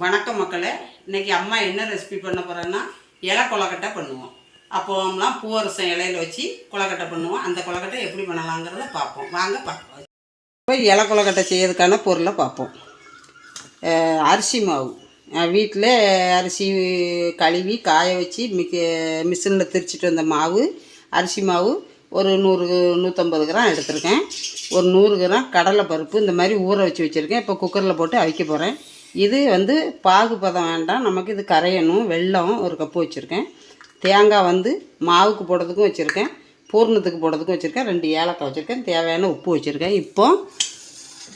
வணக்கம் மக்களே. இன்றைக்கி அம்மா என்ன ரெசிபி பண்ண போகிறேன்னா இலை கொலக்கட்டை பண்ணுவோம். அப்போம்லாம் பூவரசம் இலையில் வச்சு கொலக்கட்டை பண்ணுவோம். அந்த கொலக்கட்டை எப்படி பண்ணலாங்கிறத பார்ப்போம். வாங்க பார்க்கலாம். இப்போ இலை கொலக்கட்டை செய்யறதுக்கான பொருளை பார்ப்போம். அரிசி மாவு வீட்டில் அரிசி கழுவி காய வச்சு மிஷினில் திரிச்சிட்டு வந்த மாவு, அரிசி மாவு ஒரு 100-150 கிராம் எடுத்திருக்கேன். ஒரு 100 கிராம் கடலை பருப்பு இந்த மாதிரி ஊற வச்சு வச்சுருக்கேன். இப்போ குக்கரில் போட்டு அவிக்க போகிறேன். இது பாகு பதம் வேண்டாம், நமக்கு இது கரையணும். வெல்லம் ஒரு கப்பு வச்சுருக்கேன். தேங்காய் மாவுக்கு போடுறதுக்கும் வச்சுருக்கேன், பூர்ணத்துக்கு போடுறதுக்கும் வச்சுருக்கேன். 2 ஏலக்காய் வச்சுருக்கேன். தேவையான உப்பு வச்சுருக்கேன்.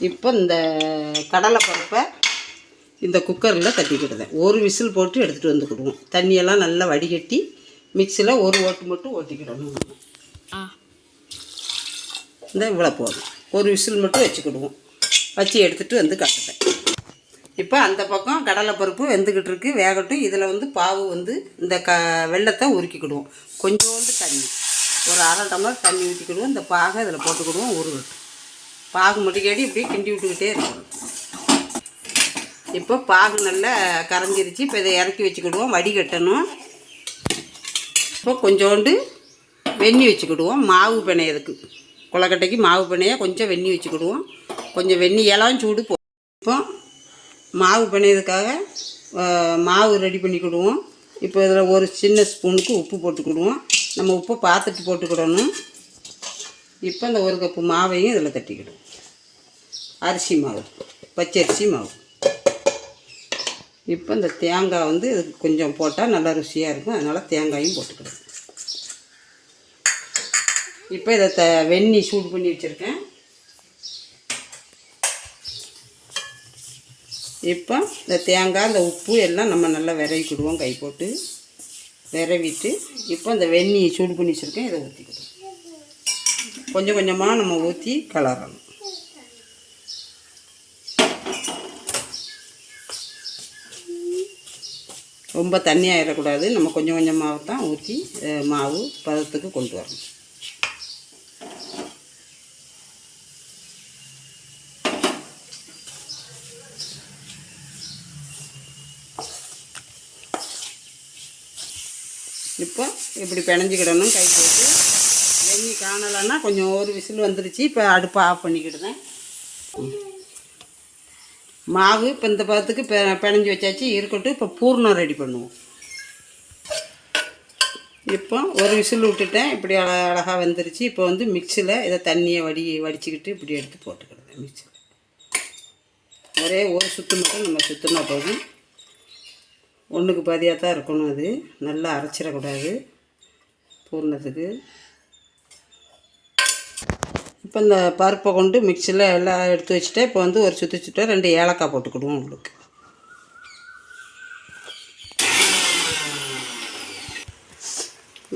இப்போ இந்த கடலை பருப்பை இந்த குக்கரில் தட்டிக்கிடுதேன். ஒரு விசில் போட்டு எடுத்துகிட்டு வந்துக்கிடுவோம். தண்ணியெல்லாம் நல்லா வடிகட்டி மிக்சியில் ஒரு ஓட்டு மட்டும் ஓட்டிக்கிடணும். இந்த இவ்வளோ போதும். ஒரு விசில் மட்டும் வச்சுக்கிடுவோம். வச்சு எடுத்துகிட்டு காட்டுறேன். இப்போ அந்த பக்கம் கடலைப்பருப்பு வெந்துக்கிட்டு இருக்குது, வேகட்டும். இதில் பாவு இந்த வெள்ளத்தை உருக்கிக்கிடுவோம். கொஞ்சோண்டு தண்ணி, ஒரு அரை டம்ளர் தண்ணி ஊற்றிக்கிடுவோம். இந்த பாகை இதில் போட்டுக்கிடுவோம். உருகட்டும். பாகு மட்டுக்கேடி இப்படி கிண்டி விட்டுக்கிட்டே இருக்கணும். இப்போ பாகு நல்லா கரைஞ்சிருச்சு. இப்போ இதை இறக்கி வச்சுக்கிடுவோம். வடிகட்டணும். இப்போ கொஞ்சோண்டு வெந்நீர் வச்சுக்கிடுவோம். மாவு பிணையதுக்கு, கொலக்கட்டைக்கு மாவு பிணைய கொஞ்சம் வெந்நீர் வச்சுக்கிடுவோம். கொஞ்சம் வெந்நீர் இலம் சூடு இப்போ மாவு பிணையதுக்காக மாவு ரெடி பண்ணிக்கிடுவோம். இப்போ இதில் ஒரு சின்ன ஸ்பூனுக்கு உப்பு போட்டுக்கிடுவோம். நம்ம உப்பை பார்த்துட்டு போட்டுக்கிடணும். இப்போ இந்த ஒரு கப்பு மாவையும் இதில் தட்டிக்கிடுவோம். அரிசி மாவு, பச்சரிசி மாவு. இப்போ இந்த தேங்காய் இதுக்கு கொஞ்சம் போட்டால் நல்லா ருசியாக இருக்கும். அதனால் தேங்காயும் போட்டுக்கிடுவோம். இப்போ இதை வெந்நீர் சூடு பண்ணி வச்சுருக்கேன். இப்போ இந்த தேங்காய், இந்த உப்பு எல்லாம் நம்ம நல்லா விரவிக்கிடுவோம். கை போட்டு விரவிட்டு இப்போ இந்த வெந்நீர் சூடு பண்ணி வச்சுருக்கேன். இதை ஊற்றிக்கிடுவோம். கொஞ்சம் கொஞ்சமாக நம்ம ஊற்றி கலரணும். ரொம்ப தண்ணி ஆகிடக்கூடாது. நம்ம கொஞ்சம் கொஞ்சமாக தான் ஊற்றி மாவு பதத்துக்கு கொண்டு வரணும். இப்போ இப்படி பிணைஞ்சிக்கிடணும். கை போட்டு வெந்நி காணலைன்னா கொஞ்சம் ஒரு விசில் வந்துருச்சு. இப்போ அடுப்பை ஆஃப் பண்ணிக்கிடுதேன். மாவு இப்போ இந்த பதத்துக்கு பிணைஞ்சி வச்சாச்சு, இருக்கட்டும். இப்போ பூர்ணம் ரெடி பண்ணுவோம். இப்போ ஒரு விசில் விட்டுட்டேன். இப்படி அழகாக வந்துருச்சு. இப்போ மிக்சியில் இதை தண்ணியை வடிச்சுக்கிட்டு இப்படி எடுத்து போட்டுக்கிடுதேன். மிக்சியில் ஒரே ஒரு சுற்று மட்டும் நம்ம சுற்றினா போதும். ஒன்றுக்கு பாதியாக தான் இருக்கணும். அது நல்லா அரைச்சிடக்கூடாது பூர்ணத்துக்கு. இப்போ இந்த பருப்பை கொண்டு மிக்சியில் எல்லாம் எடுத்து வச்சுட்டு இப்போ ஒரு சுற்ற 2 ஏலக்காய் போட்டுக்கிடுவோம். உங்களுக்கு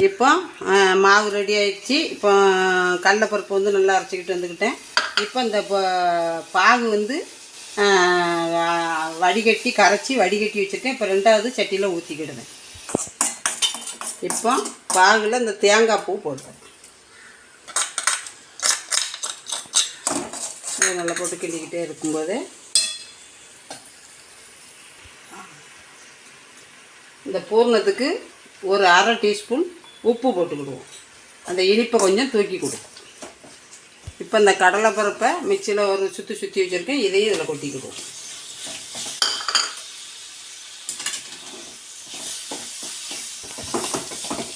இப்போ மாவு ரெடி ஆகிடுச்சு. இப்போ கடலைப்பருப்பு நல்லா அரைச்சிக்கிட்டு வந்துக்கிட்டேன். இப்போ இந்த பாகு வடிகட்டி கரைச்சி வடிகட்டி வச்சுருக்கேன். இப்போ 2வது சட்டியில் ஊற்றிக்கிடுவேன். இப்போ பாகில் இந்த தேங்காய் பூ போடுறேன். நல்லா போட்டு கிண்டிக்கிட்டே இருக்கும்போது இந்த பூர்ணத்துக்கு ஒரு அரை டீஸ்பூன் உப்பு போட்டுக்கிடுவோம். அந்த இனிப்பை கொஞ்சம் தூக்கி கொடுக்கும். இப்போ இந்த கடலைப்பருப்பை மிக்சியில் ஒரு சுற்றி வச்சுருக்கேன். இதையும் இதில் கொட்டிக்கிடுவோம்.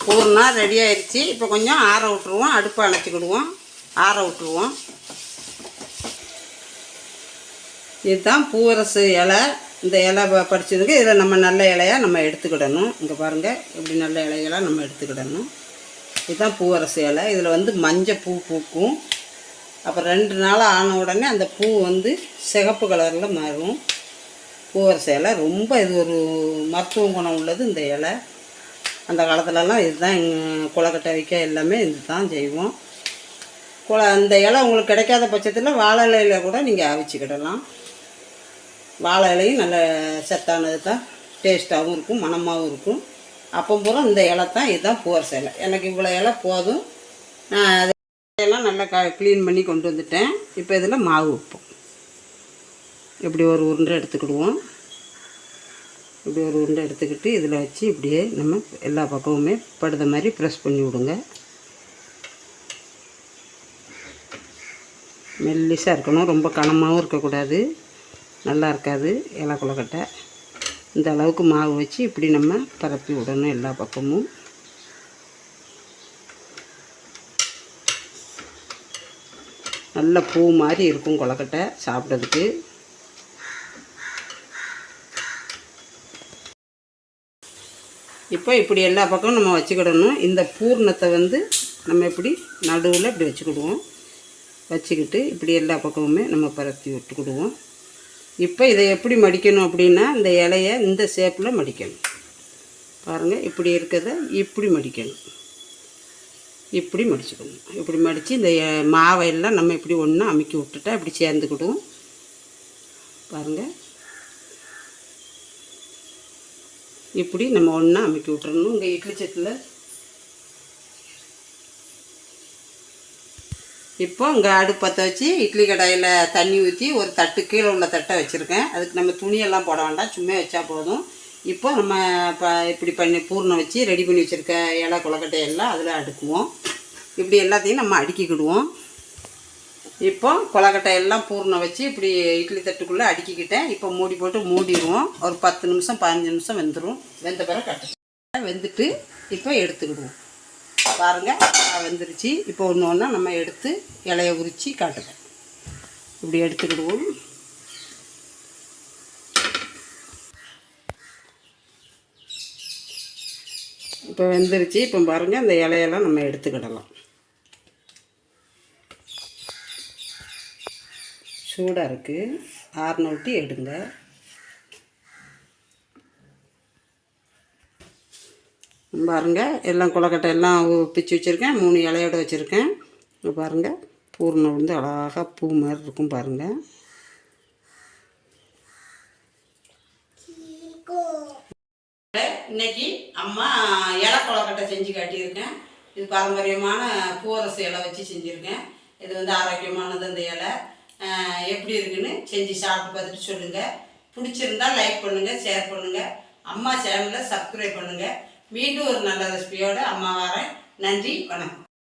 பூர்ணம் ரெடி ஆயிடுச்சு. இப்போ கொஞ்சம் ஆற விட்டுருவோம். அடுப்பை அணைச்சிக்கிடுவோம். ஆற விட்டுருவோம். இதுதான் பூவரசு இலை. இந்த இலை படித்ததுக்கு இதில் நம்ம நல்ல இலையாக நம்ம எடுத்துக்கிடணும். இங்கே பாருங்கள், இப்படி நல்ல இலைகளாக நம்ம எடுத்துக்கிடணும். இதுதான் பூவரசு இலை. இதில் மஞ்சள் பூ பூக்கும். அப்புறம் 2 நாள் ஆன உடனே அந்த பூ சிகப்பு கலரில் மாறும். பூவரசு இலை ரொம்ப இது ஒரு மருத்துவ குணம் உள்ளது. இந்த இலை அந்த காலத்துலலாம் இதுதான் கொலக்கட்டை வைக்க எல்லாமே இது தான் செய்வோம். இந்த இலை உங்களுக்கு கிடைக்காத பட்சத்தில் வாழை இலையில் கூட நீங்கள் அவிச்சிக்கிடலாம். வாழை இலையும் நல்ல சத்தானது தான், டேஸ்ட்டாகவும் இருக்கும், மணமாகவும் இருக்கும். அப்போ பூரா இந்த இலை தான். இதுதான் பூவரசு இலை. எனக்கு இவ்வளோ இலை போதும். நான் எல்லாம் நல்லா க்ளீன் பண்ணி கொண்டு வந்துட்டேன். இப்போ இதில் மாவு வைப்போம். இப்படி ஒரு உருண்டை எடுத்துக்கிடுவோம். இப்படி ஒரு உருண்டை எடுத்துக்கிட்டு இதில் வச்சு இப்படியே நம்ம எல்லா பக்கமுமே படுத மாதிரி ப்ரெஸ் பண்ணி விடுங்க. மெல்லிசாக இருக்கணும், ரொம்ப கனமாகவும் இருக்கக்கூடாது, நல்லா இருக்காது இலை கொழுக்கட்டை. இந்த அளவுக்கு மாவு வச்சு இப்படி நம்ம பரப்பி விடணும் எல்லா பக்கமும். நல்ல பூ மாதிரி இருக்கும் கொழுக்கட்டை சாப்பிட்றதுக்கு. இப்போ இப்படி எல்லா பக்கமும் நம்ம வச்சுக்கிடணும். இந்த பூர்ணத்தை நம்ம இப்படி நடுவில் இப்படி வச்சுக்கிடுவோம். வச்சுக்கிட்டு இப்படி எல்லா பக்கமுமே நம்ம பரப்பி விட்டுக்கிடுவோம். இப்போ இதை எப்படி மடிக்கணும் அப்படின்னா, இந்த இலையை இந்த ஷேப்பில் மடிக்கணும். பாருங்கள், இப்படி இருக்கிறத இப்படி மடிக்கணும். இப்படி மடிச்சுக்கணும். இப்படி மடித்து இந்த மாவையெல்லாம் நம்ம இப்படி ஒன்றா அமுக்கி விட்டுட்டா இப்படி சேர்ந்துக்கிடுவோம். பாருங்கள், இப்படி நம்ம ஒன்றா அமுக்கி விட்டுறணும். இங்கே இட்லி சட்டில் இப்போ இங்கே அடுப்பு பற்ற வச்சு இட்லி கடாயில் தண்ணி ஊற்றி ஒரு தட்டு, கீழே உள்ள தட்டை வச்சுருக்கேன். அதுக்கு நம்ம துணியெல்லாம் போட வேண்டாம், சும்மா வச்சா போதும். இப்போ நம்ம இப்படி பண்ணி பூர்ணம் வச்சு ரெடி பண்ணி வச்சுருக்க இலை கொழுக்கட்டையெல்லாம் அதில் அடுக்குவோம். இப்படி எல்லாத்தையும் நம்ம அடுக்கிக்கிடுவோம். இப்போ கொழுக்கட்டையெல்லாம் பூர்ணம் வச்சு இப்படி இட்லி தட்டுக்குள்ளே அடுக்கிக்கிட்டேன். இப்போ மூடி போட்டு மூடிடுவோம். ஒரு 10 நிமிஷம் 15 நிமிஷம் வெந்துடும். வெந்த பிறகு வெந்துட்டு இப்போ எடுத்துக்கிடுவோம். பாருங்கள், வெந்துருச்சு. இப்போ ஒன்று ஒன்றா நம்ம எடுத்து இலையை உரித்து காட்டுறேன். இப்படி எடுத்துக்கிடுவோம். இப்போ வெந்துருச்சு. இப்போ பாருங்கள், இந்த இலையெல்லாம் நம்ம எடுத்துக்கிடலாம். சூடாக இருக்குது, ஆறுன விட்டு எடுங்க. பாருங்கள், எல்லாம் கொழுக்கட்டை எல்லாம் பிச்சு வச்சுருக்கேன். 3 இலையோடு வச்சுருக்கேன். பாருங்கள், பூர்ணம் அழகாக பூ மாதிரி இருக்கும். பாருங்கள், இன்னைக்கு அம்மா இலை கொழுக்கட்டை செஞ்சு காட்டியிருக்கேன். இது பாரம்பரியமான பூவரசு இலை வச்சு செஞ்சுருக்கேன். இது ஆரோக்கியமானது. அந்த இலை எப்படி இருக்குன்னு செஞ்சு சாப்பிட்டு பார்த்துட்டு சொல்லுங்கள். பிடிச்சிருந்தா லைக் பண்ணுங்கள், ஷேர் பண்ணுங்கள். அம்மா சேனலை சப்ஸ்கிரைப் பண்ணுங்கள். மீண்டும் ஒரு நல்ல ரெசிபியோடு அம்மா வரேன். நன்றி, வணக்கம்.